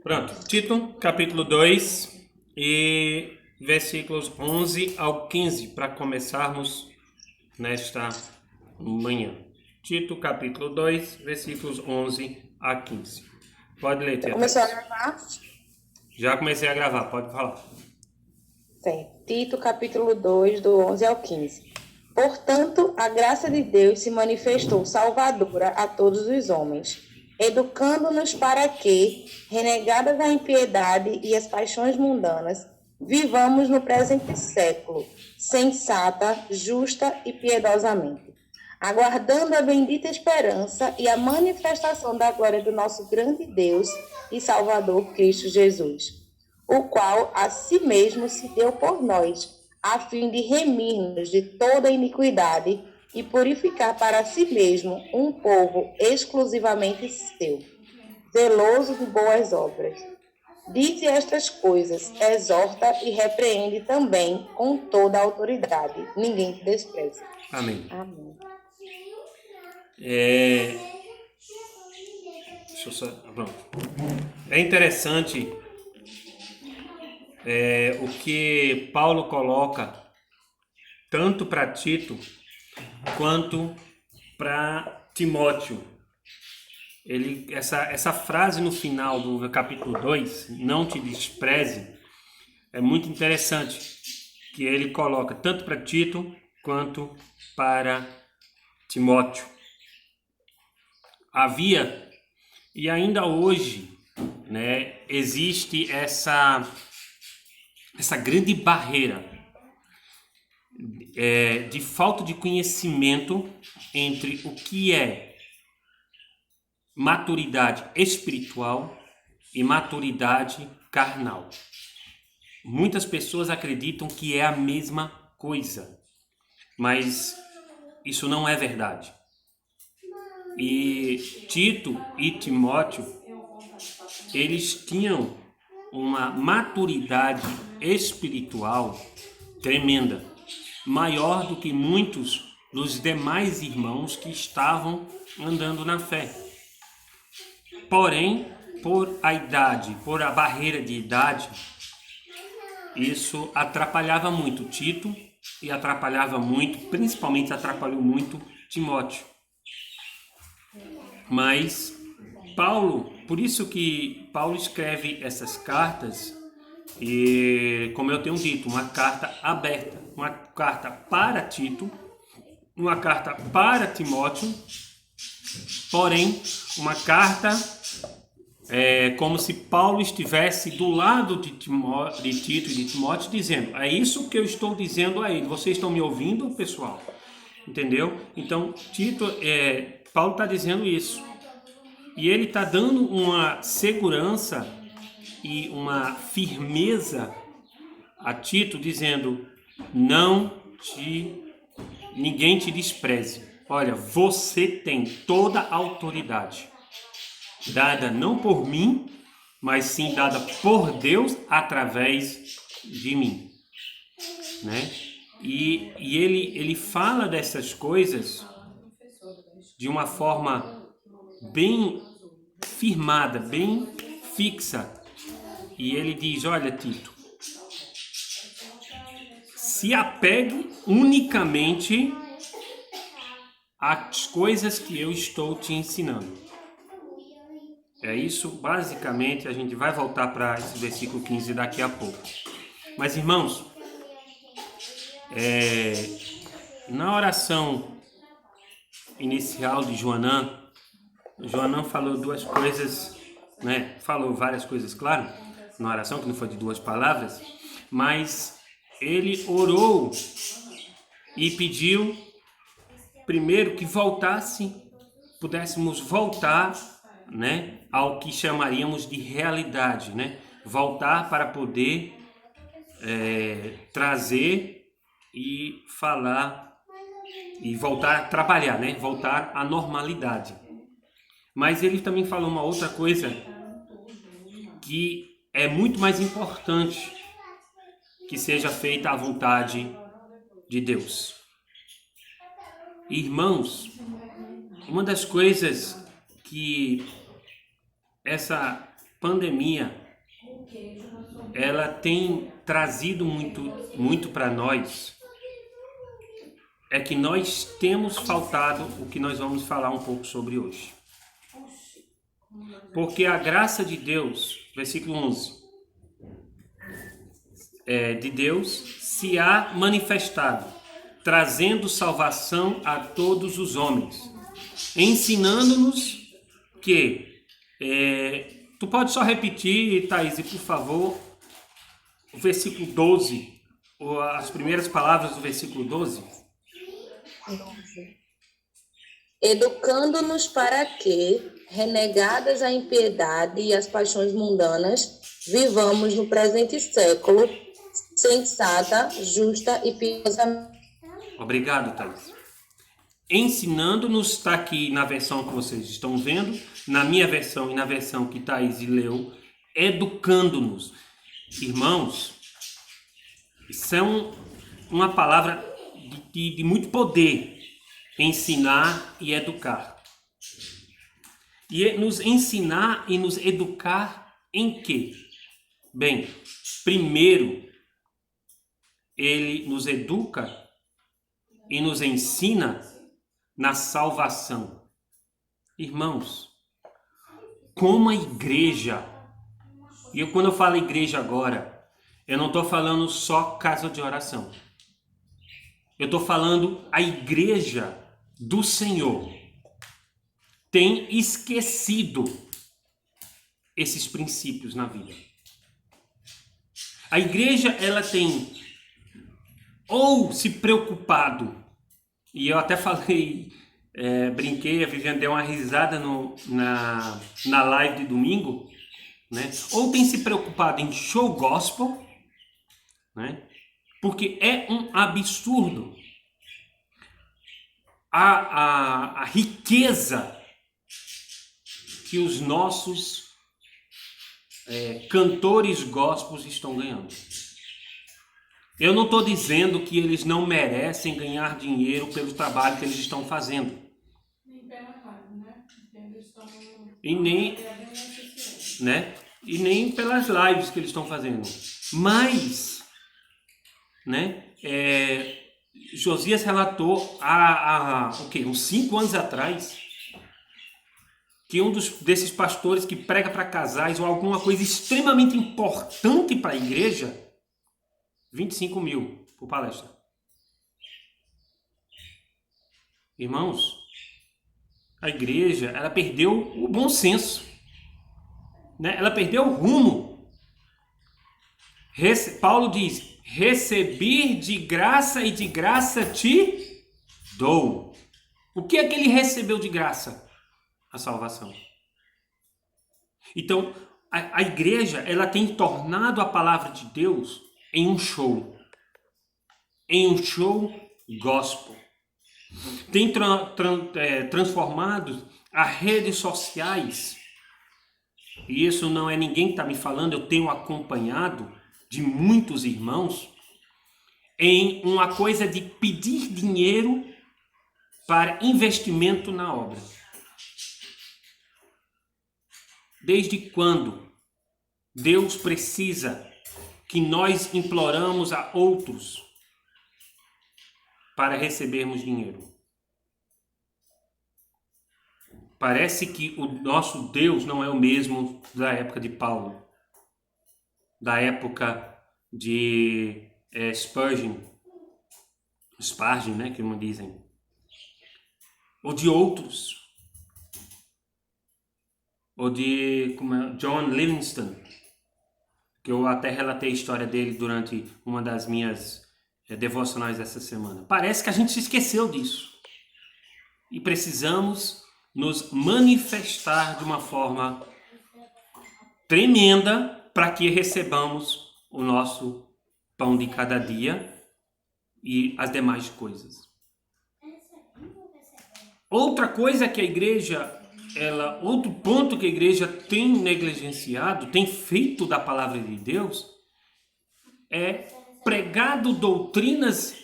Pronto. Tito, capítulo 2 e versículos 11 ao 15, para começarmos nesta manhã. Tito, capítulo 2, versículos 11 a 15. Pode ler, Já tia começou a Thaís. gravar? Já comecei a gravar, pode falar. Certo. Tito, capítulo 2, do 11 ao 15. Portanto, a graça de Deus se manifestou salvadora a todos os homens, educando-nos para que, renegadas a impiedade e as paixões mundanas, vivamos no presente século, sensata, justa e piedosamente, aguardando a bendita esperança e a manifestação da glória do nosso grande Deus e Salvador Cristo Jesus, o qual a si mesmo se deu por nós, a fim de remir-nos de toda iniquidade e purificar para si mesmo um povo exclusivamente seu, zeloso de boas obras. Dize estas coisas, exorta e repreende também com toda a autoridade. Ninguém te despreze. Amém. Amém. Deixa eu só. Pronto. É interessante o que Paulo coloca tanto para Tito quanto para Timóteo. Essa frase no final do capítulo 2, não te despreze, é muito interessante, que ele coloca tanto para Tito quanto para Timóteo. Havia, e ainda hoje, né, existe essa grande barreira de falta de conhecimento entre o que é maturidade espiritual e maturidade carnal. Muitas pessoas acreditam que é a mesma coisa, mas isso não é verdade. E Tito e Timóteo, eles tinham uma maturidade espiritual tremenda, maior do que muitos dos demais irmãos que estavam andando na fé. Porém, por a idade, por a barreira de idade, isso atrapalhava muito Tito e principalmente atrapalhou muito Timóteo. Mas Paulo, por isso que Paulo escreve essas cartas, e como eu tenho dito, uma carta aberta, uma carta para Tito, uma carta para Timóteo, porém uma carta como se Paulo estivesse do lado de Tito e de Timóteo, dizendo: é isso que eu estou dizendo a ele. Vocês estão me ouvindo, pessoal? Entendeu? Então, Paulo está dizendo isso. E ele está dando uma segurança e uma firmeza a Tito, dizendo: ninguém te despreze. Olha, você tem toda a autoridade, dada não por mim, mas sim dada por Deus através de mim, né? E ele fala dessas coisas de uma forma bem firmada, bem fixa. E ele diz: olha, Tito, se apegue unicamente às coisas que eu estou te ensinando. É isso, basicamente. A gente vai voltar para esse versículo 15 daqui a pouco. Mas, irmãos, na oração inicial de Joanã falou duas coisas, né? Falou várias coisas, claro, na oração, que não foi de duas palavras, mas ele orou e pediu primeiro que pudéssemos voltar, né, ao que chamaríamos de realidade, né? Voltar para poder trazer e falar e voltar a trabalhar, né? Voltar à normalidade. Mas ele também falou uma outra coisa que é muito mais importante, que seja feita a vontade de Deus. Irmãos, uma das coisas que essa pandemia, ela tem trazido muito para nós, é que nós temos faltado o que nós vamos falar um pouco sobre hoje. Porque a graça de Deus, versículo 11, de Deus se há manifestado, trazendo salvação a todos os homens, ensinando-nos que... tu pode só repetir, Thaís, por favor, o versículo 12, ou as primeiras palavras do versículo 12? Educando-nos para que, renegadas a impiedade e as paixões mundanas, vivamos no presente século, sensata, justa e piedosamente. Obrigado, Thaís. Ensinando-nos, está aqui na versão que vocês estão vendo, na minha versão e na versão que Thaís leu, educando-nos. Irmãos, isso é uma palavra de muito poder, ensinar e educar. E nos ensinar e nos educar em quê? Bem, primeiro, ele nos educa e nos ensina na salvação. Irmãos, como a igreja, e quando eu falo igreja agora, eu não estou falando só casa de oração. Eu estou falando a igreja do Senhor tem esquecido esses princípios na vida. A igreja, ela tem ou se preocupado, e eu até falei, brinquei, a Viviane deu uma risada na live de domingo, né? Ou tem se preocupado em show gospel, né? Porque é um absurdo a riqueza que os nossos cantores gospels estão ganhando. Eu não estou dizendo que eles não merecem ganhar dinheiro pelo trabalho que eles estão fazendo. E nem, né? E nem pelas lives que eles estão fazendo. Mas, né? Josias relatou uns 5 anos atrás, que um desses pastores que prega para casais ou alguma coisa extremamente importante para a igreja, 25 mil por palestra. Irmãos, a igreja, ela perdeu o bom senso, né? Ela perdeu o rumo. Paulo diz: recebi de graça e de graça te dou. O que é que ele recebeu de graça? A salvação. Então, a igreja, ela tem tornado a palavra de Deus em um show gospel. Tem transformado as redes sociais, e isso não é ninguém que está me falando, eu tenho acompanhado de muitos irmãos, em uma coisa de pedir dinheiro para investimento na obra. Desde quando Deus precisa que nós imploramos a outros para recebermos dinheiro? Parece que o nosso Deus não é o mesmo da época de Paulo, da época de Spurgeon, né, que como dizem, ou de outros, ou de John Livingston, que eu até relatei a história dele durante uma das minhas devocionais essa semana. Parece que a gente se esqueceu disso. E precisamos nos manifestar de uma forma tremenda para que recebamos o nosso pão de cada dia e as demais coisas. Outra coisa que a igreja, outro ponto que a igreja tem negligenciado, tem feito da palavra de Deus, é pregado doutrinas,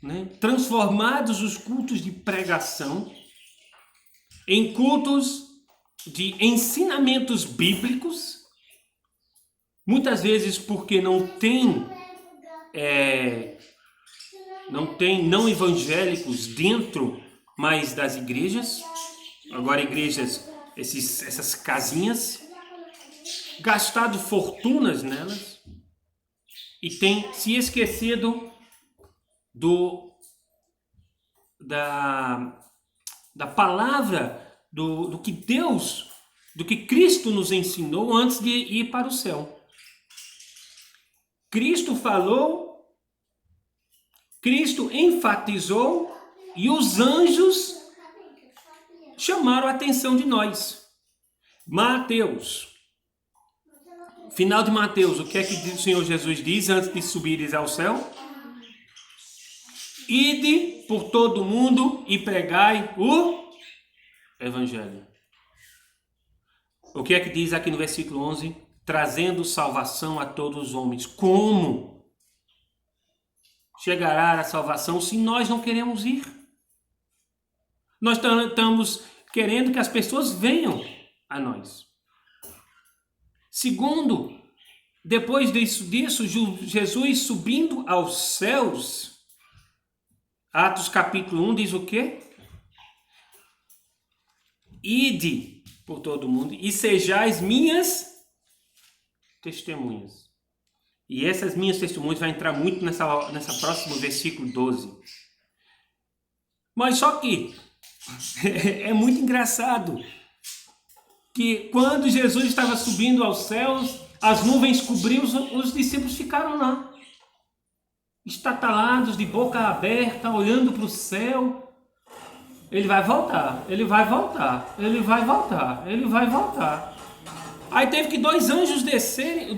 né, transformados os cultos de pregação em cultos de ensinamentos bíblicos, muitas vezes porque não tem não evangélicos dentro mais das igrejas, agora igrejas, essas casinhas, gastado fortunas nelas e tem se esquecido da palavra, do que Deus, do que Cristo nos ensinou antes de ir para o céu. Cristo falou, Cristo enfatizou e os anjos chamaram a atenção de nós. Mateus, final de Mateus, o que é que o Senhor Jesus diz antes de subires ao céu? Ide por todo mundo e pregai o Evangelho. O que é que diz aqui no versículo 11? Trazendo salvação a todos os homens. Como chegará a salvação se nós não queremos ir? Nós estamos querendo que as pessoas venham a nós. Segundo, depois disso, Jesus subindo aos céus, Atos capítulo 1 diz o quê? Ide por todo mundo e sejais minhas testemunhas. E essas minhas testemunhas vai entrar muito nessa próximo versículo 12. Mas só que é muito engraçado que quando Jesus estava subindo aos céus, as nuvens cobriam, os discípulos ficaram lá, estatalados, de boca aberta, olhando para o céu. Ele vai voltar, ele vai voltar, ele vai voltar, ele vai voltar. Aí teve que dois anjos descerem,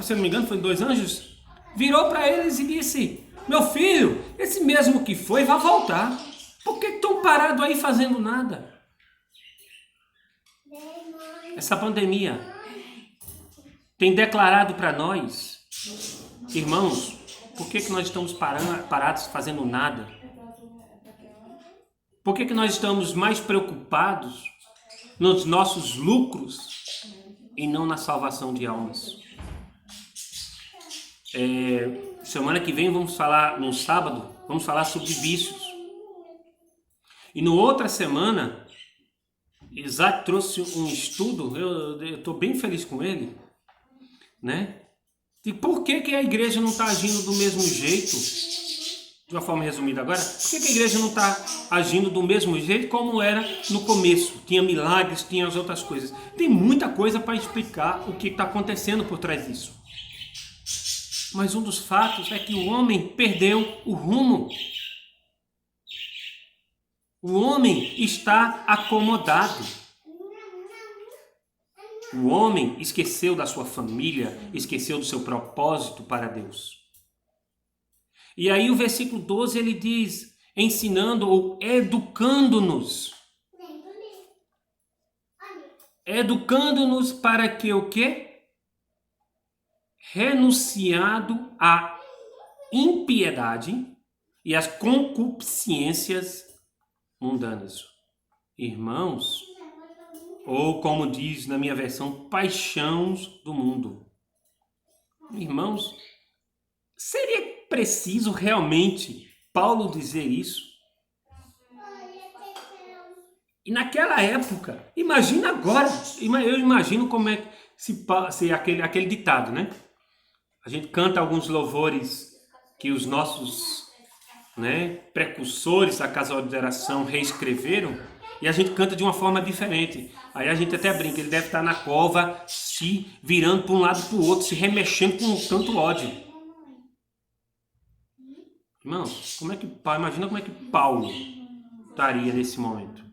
se não me engano, foi dois anjos, virou para eles e disse: meu filho, esse mesmo que foi vai voltar. Por que estão parados aí fazendo nada? Essa pandemia tem declarado para nós, irmãos, por que nós estamos parados fazendo nada? Por que nós estamos mais preocupados nos nossos lucros e não na salvação de almas? Semana que vem vamos falar, no sábado, vamos falar sobre vícios. E no outra semana, Isaac trouxe um estudo, eu estou bem feliz com ele, né? De por que a igreja não está agindo do mesmo jeito, de uma forma resumida agora, por que a igreja não está agindo do mesmo jeito como era no começo? Tinha milagres, tinha as outras coisas. Tem muita coisa para explicar o que está acontecendo por trás disso. Mas um dos fatos é que o homem perdeu o rumo. O homem está acomodado. O homem esqueceu da sua família, esqueceu do seu propósito para Deus. E aí o versículo 12 ele diz, ensinando ou educando-nos. Educando-nos para que o quê? Renunciado à impiedade e às concupiscências mundanas. Irmãos, ou como diz na minha versão, paixões do mundo. Irmãos, seria preciso realmente Paulo dizer isso? E naquela época, imagina agora, eu imagino como é se aquele ditado, né? A gente canta alguns louvores que os nossos, né, precursores da casal de oração reescreveram, e a gente canta de uma forma diferente. Aí a gente até brinca, ele deve estar na cova, se virando para um lado e para o outro, se remexendo com tanto ódio. Irmãos, imagina como é que Paulo estaria nesse momento.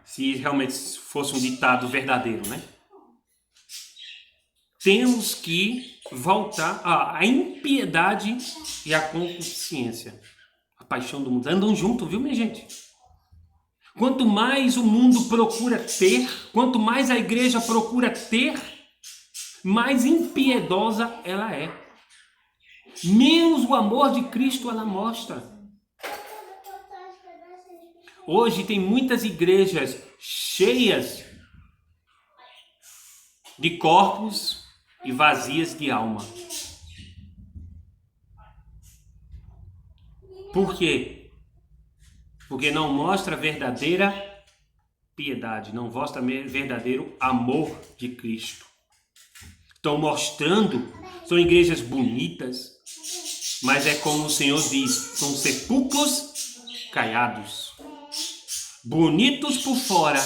Se realmente fosse um ditado verdadeiro, né? Temos que voltar à impiedade e à concupiscência. A paixão do mundo. Andam junto, viu, minha gente? Quanto mais o mundo procura ter, quanto mais a igreja procura ter, mais impiedosa ela é. Menos o amor de Cristo ela mostra. Hoje tem muitas igrejas cheias de corpos e vazias de alma. Por quê? Porque não mostra verdadeira piedade, não mostra verdadeiro amor de Cristo. Estão mostrando, são igrejas bonitas, mas é como o Senhor diz, são sepulcros caiados, bonitos por fora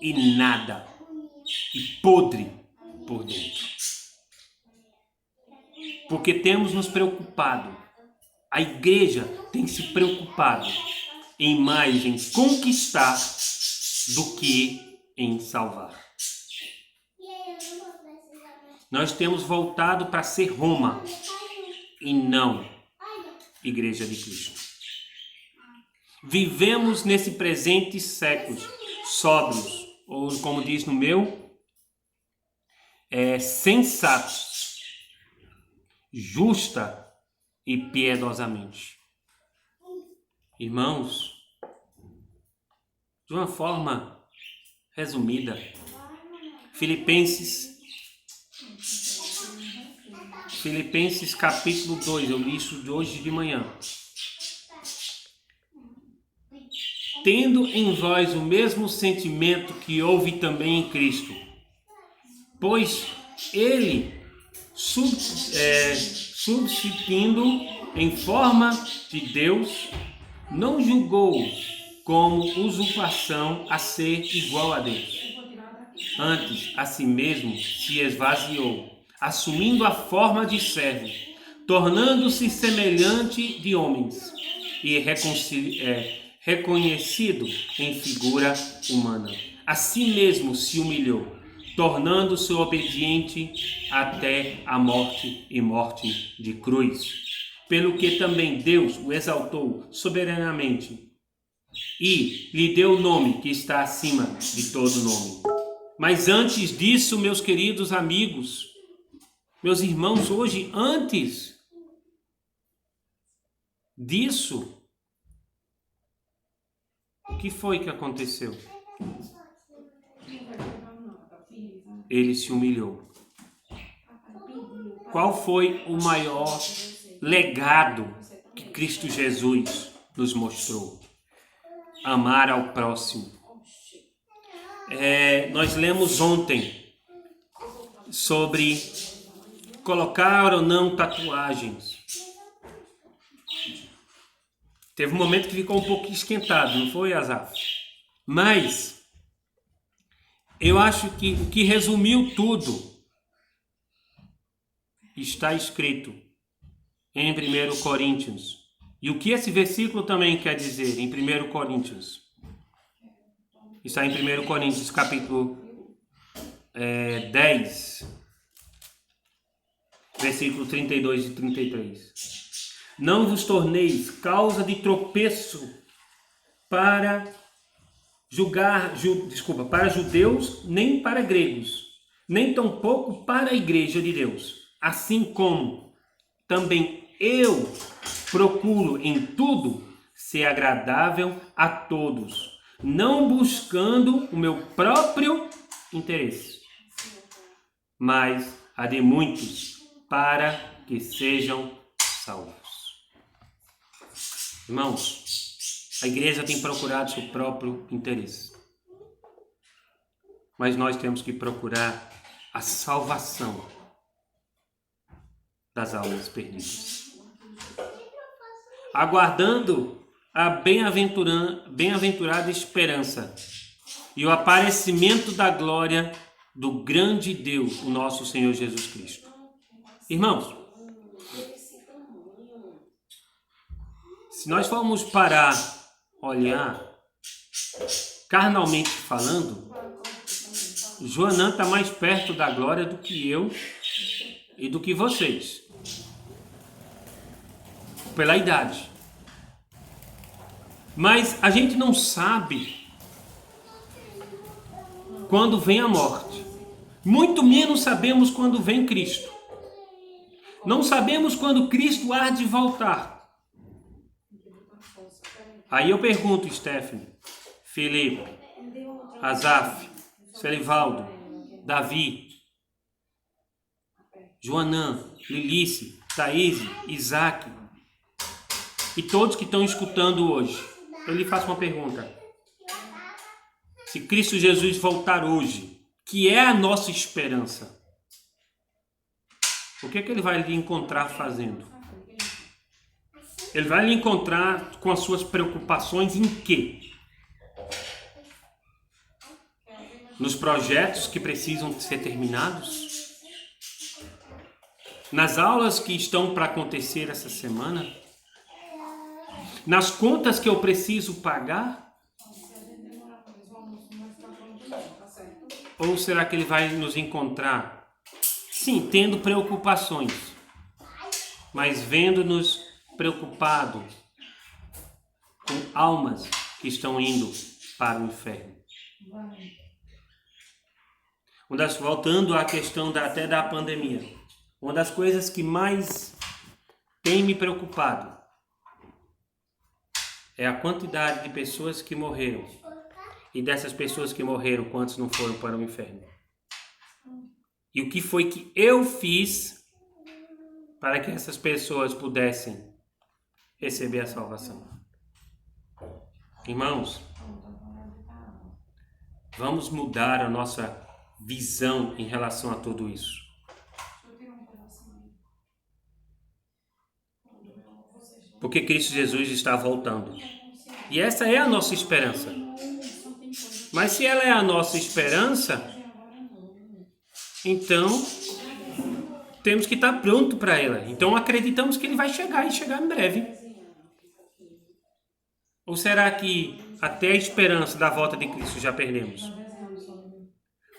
e nada, e podre por dentro. Porque temos nos preocupado, a igreja tem se preocupado em mais em conquistar do que em salvar. Nós temos voltado para ser Roma e não Igreja de Cristo. Vivemos nesse presente século sóbrios, ou como diz no meu, sensatos, justa e piedosamente. Irmãos, de uma forma resumida, Filipenses capítulo 2, eu li isso de hoje de manhã. Tendo em vós o mesmo sentimento que houve também em Cristo, pois ele, subsistindo em forma de Deus, não julgou como usurpação a ser igual a Deus. Antes, a si mesmo se esvaziou, assumindo a forma de servo, tornando-se semelhante de homens e reconhecido em figura humana. A si mesmo se humilhou, tornando-se obediente até a morte e morte de cruz. Pelo que também Deus o exaltou soberanamente e lhe deu o nome que está acima de todo nome. Mas antes disso, meus queridos amigos, meus irmãos, hoje, antes disso, o que foi que aconteceu? Ele se humilhou. Qual foi o maior legado que Cristo Jesus nos mostrou? Amar ao próximo. Nós lemos ontem sobre colocar ou não tatuagens. Teve um momento que ficou um pouco esquentado, não foi, Azaf? Mas eu acho que o que resumiu tudo está escrito em 1 Coríntios. E o que esse versículo também quer dizer em 1 Coríntios? Está em 1 Coríntios capítulo 10, versículo 32 e 33. Não vos torneis causa de tropeço para judeus, nem para gregos, nem tampouco para a igreja de Deus. Assim como também eu procuro em tudo ser agradável a todos, não buscando o meu próprio interesse, mas a de muitos, para que sejam salvos. Irmãos, a igreja tem procurado seu próprio interesse, mas nós temos que procurar a salvação das almas perdidas, aguardando a bem-aventurada esperança e o aparecimento da glória do grande Deus, o nosso Senhor Jesus Cristo. Irmãos, se nós formos parar, olhar, carnalmente falando, Joanã está mais perto da glória do que eu e do que vocês, pela idade. Mas a gente não sabe quando vem a morte. Muito menos sabemos quando vem Cristo. Não sabemos quando Cristo há de voltar. Aí eu pergunto, Stephanie, Felipe, Azaf, Celivaldo, Davi, Joanã, Lilice, Thaís, Isaac e todos que estão escutando hoje. Eu lhe faço uma pergunta. Se Cristo Jesus voltar hoje, que é a nossa esperança, o que é que ele vai lhe encontrar fazendo? Ele vai lhe encontrar com as suas preocupações em quê? Nos projetos que precisam ser terminados? Nas aulas que estão para acontecer essa semana? Nas contas que eu preciso pagar? Ou será que ele vai nos encontrar, sim, tendo preocupações, mas vendo-nos preocupados com almas que estão indo para o inferno? Voltando à questão até da pandemia, uma das coisas que mais tem me preocupado é a quantidade de pessoas que morreram. E dessas pessoas que morreram, quantos não foram para o inferno? E o que foi que eu fiz para que essas pessoas pudessem receber a salvação? Irmãos, vamos mudar a nossa visão em relação a tudo isso. Porque Cristo Jesus está voltando. E essa é a nossa esperança. Mas se ela é a nossa esperança, então temos que estar pronto para ela. Então acreditamos que ele vai chegar e chegar em breve. Ou será que até a esperança da volta de Cristo já perdemos?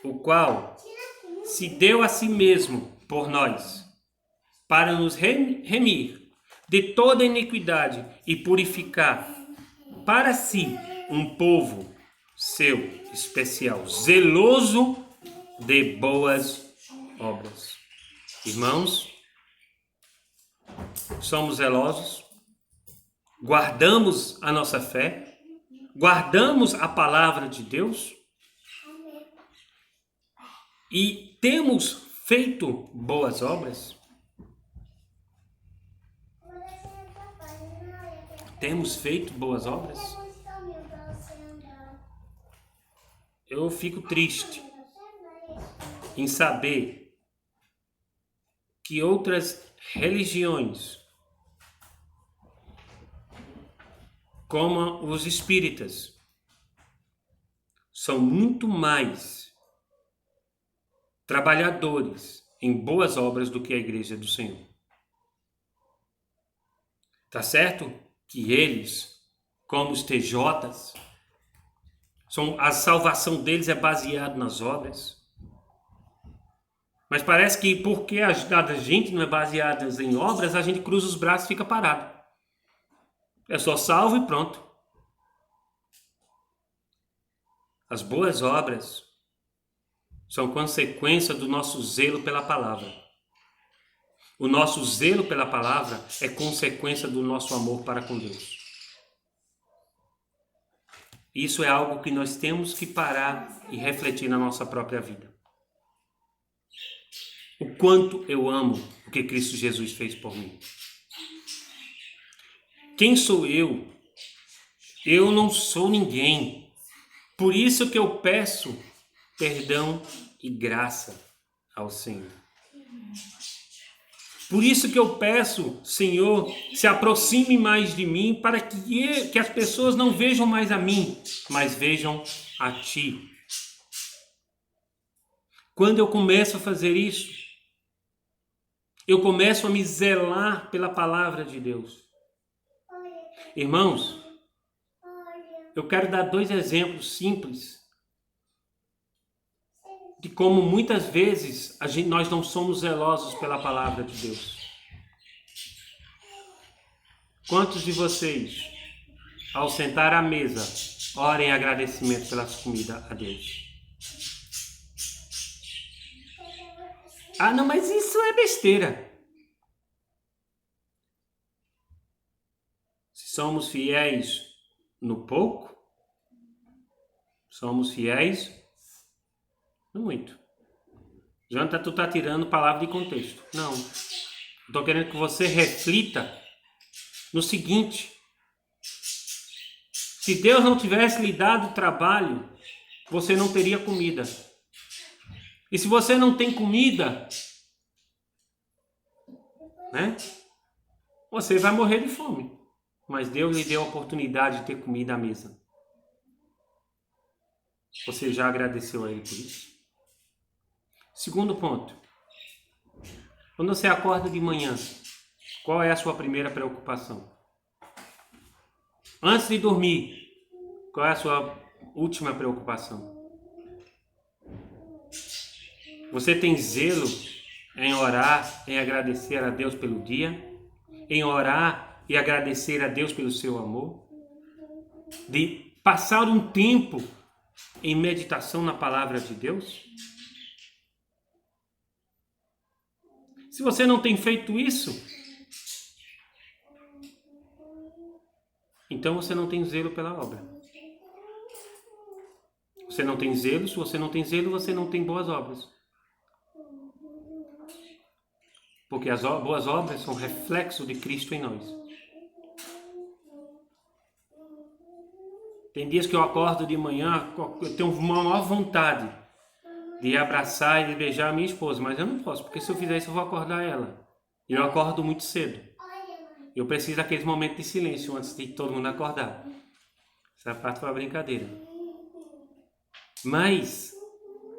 O qual se deu a si mesmo por nós, para nos remir de toda iniquidade e purificar para si um povo seu especial, zeloso de boas obras. Irmãos, somos zelosos, guardamos a nossa fé, guardamos a palavra de Deus e temos feito boas obras? Temos feito boas obras? Eu fico triste em saber que outras religiões, como os espíritas, são muito mais trabalhadores em boas obras do que a Igreja do Senhor. Tá certo que eles, como os TJs, a salvação deles é baseada nas obras. Mas parece que porque a gente não é baseada em obras, a gente cruza os braços e fica parado. É só salvo e pronto. As boas obras são consequência do nosso zelo pela palavra. O nosso zelo pela palavra é consequência do nosso amor para com Deus. Isso é algo que nós temos que parar e refletir na nossa própria vida. O quanto eu amo o que Cristo Jesus fez por mim. Quem sou eu? Eu não sou ninguém. Por isso que eu peço perdão e graça ao Senhor. Por isso que eu peço, Senhor, se aproxime mais de mim para que as pessoas não vejam mais a mim, mas vejam a Ti. Quando eu começo a fazer isso, eu começo a me zelar pela palavra de Deus. Irmãos, eu quero dar 2 exemplos simples de como muitas vezes nós não somos zelosos pela palavra de Deus. Quantos de vocês, ao sentar à mesa, orem em agradecimento pela comida a Deus? Ah, não, mas isso é besteira. Se somos fiéis no pouco, somos fiéis no muito. Janta, tu tá tirando palavra de contexto. Não. Estou querendo que você reflita no seguinte: se Deus não tivesse lhe dado trabalho, você não teria comida. E se você não tem comida, né? Você vai morrer de fome. Mas Deus lhe deu a oportunidade de ter comida à mesa. Você já agradeceu a Ele por isso? Segundo ponto. Quando você acorda de manhã, qual é a sua primeira preocupação? Antes de dormir, qual é a sua última preocupação? Você tem zelo em orar, em agradecer a Deus pelo dia? Em orar e agradecer a Deus pelo seu amor? De passar um tempo em meditação na palavra de Deus? Se você não tem feito isso, então você não tem zelo pela obra. Você não tem zelo, se você não tem zelo, você não tem boas obras. Porque as boas obras são reflexo de Cristo em nós. Tem dias que eu acordo de manhã, eu tenho uma maior vontade de abraçar e de beijar a minha esposa, mas eu não posso, porque se eu fizer isso eu vou acordar ela. E eu acordo muito cedo. Eu preciso daqueles momentos de silêncio antes de todo mundo acordar. Essa parte foi uma brincadeira. Mas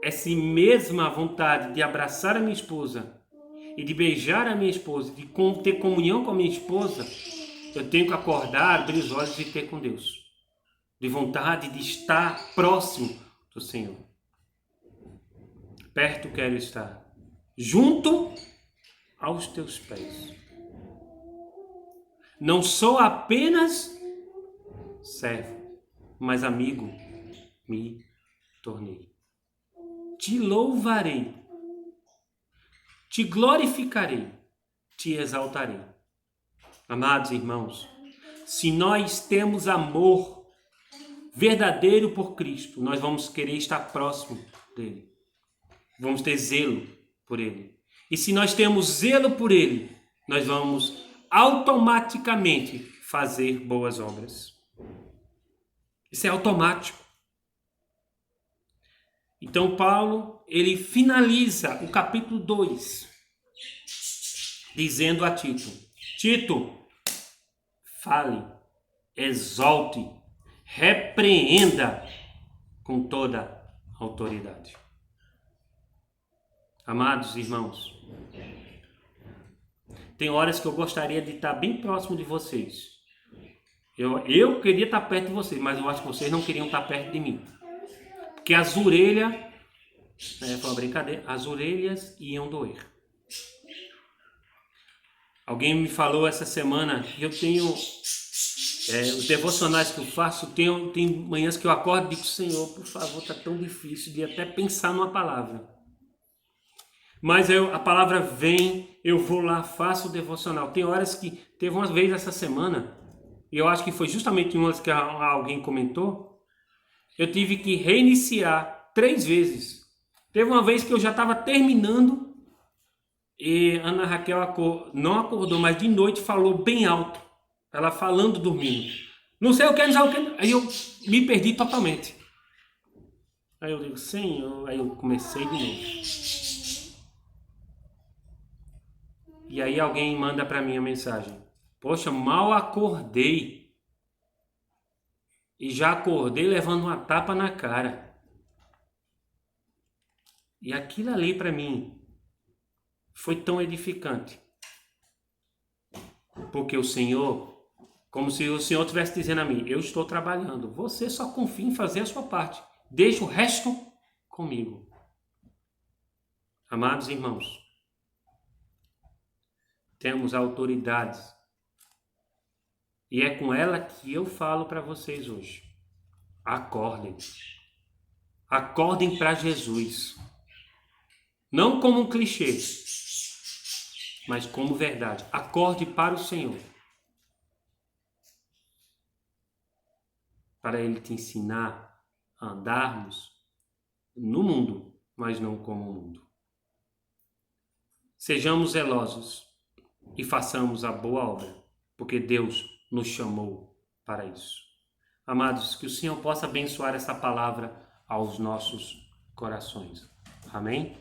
essa mesma vontade de abraçar a minha esposa e de beijar a minha esposa, de ter comunhão com a minha esposa, eu tenho que acordar, abrir os olhos e ter com Deus. De vontade de estar próximo do Senhor. Perto quero estar, junto aos teus pés. Não sou apenas servo, mas amigo me tornei. Te louvarei, te glorificarei, te exaltarei. Amados irmãos, se nós temos amor verdadeiro por Cristo, nós vamos querer estar próximo dele. Vamos ter zelo por ele. E se nós temos zelo por ele, nós vamos automaticamente fazer boas obras. Isso é automático. Então Paulo, ele finaliza o capítulo 2, dizendo a Tito: Tito, fale, exalte, repreenda com toda autoridade. Amados irmãos, tem horas que eu gostaria de estar bem próximo de vocês. Eu queria estar perto de vocês, mas eu acho que vocês não queriam estar perto de mim. Porque as orelhas, foi uma brincadeira, as orelhas iam doer. Alguém me falou essa semana que eu tenho, os devocionais que eu faço, tem manhãs que eu acordo e digo: Senhor, por favor, está tão difícil de até pensar numa palavra. Mas a palavra vem, eu vou lá, faço o devocional. Tem horas que, teve uma vez essa semana, e eu acho que foi justamente uma que alguém comentou, eu tive que reiniciar 3 vezes. Teve uma vez que eu já estava terminando, e Ana Raquel não acordou, mas de noite falou bem alto. Ela falando, dormindo. Não sei o que, não sei o que. Aí eu me perdi totalmente. Aí eu digo: Senhor, aí eu comecei de novo. E aí alguém manda para mim a mensagem: poxa, mal acordei. E já acordei levando uma tapa na cara. E aquilo ali para mim foi tão edificante. Porque o Senhor, como se o Senhor estivesse dizendo a mim: eu estou trabalhando, você só confia em fazer a sua parte. Deixa o resto comigo. Amados irmãos, temos autoridades. E é com ela que eu falo para vocês hoje. Acordem. Acordem para Jesus. Não como um clichê, mas como verdade. Acorde para o Senhor. para Ele te ensinar a andarmos no mundo, mas não como o mundo. Sejamos zelosos e façamos a boa obra, porque Deus nos chamou para isso. Amados, que o Senhor possa abençoar essa palavra aos nossos corações. Amém?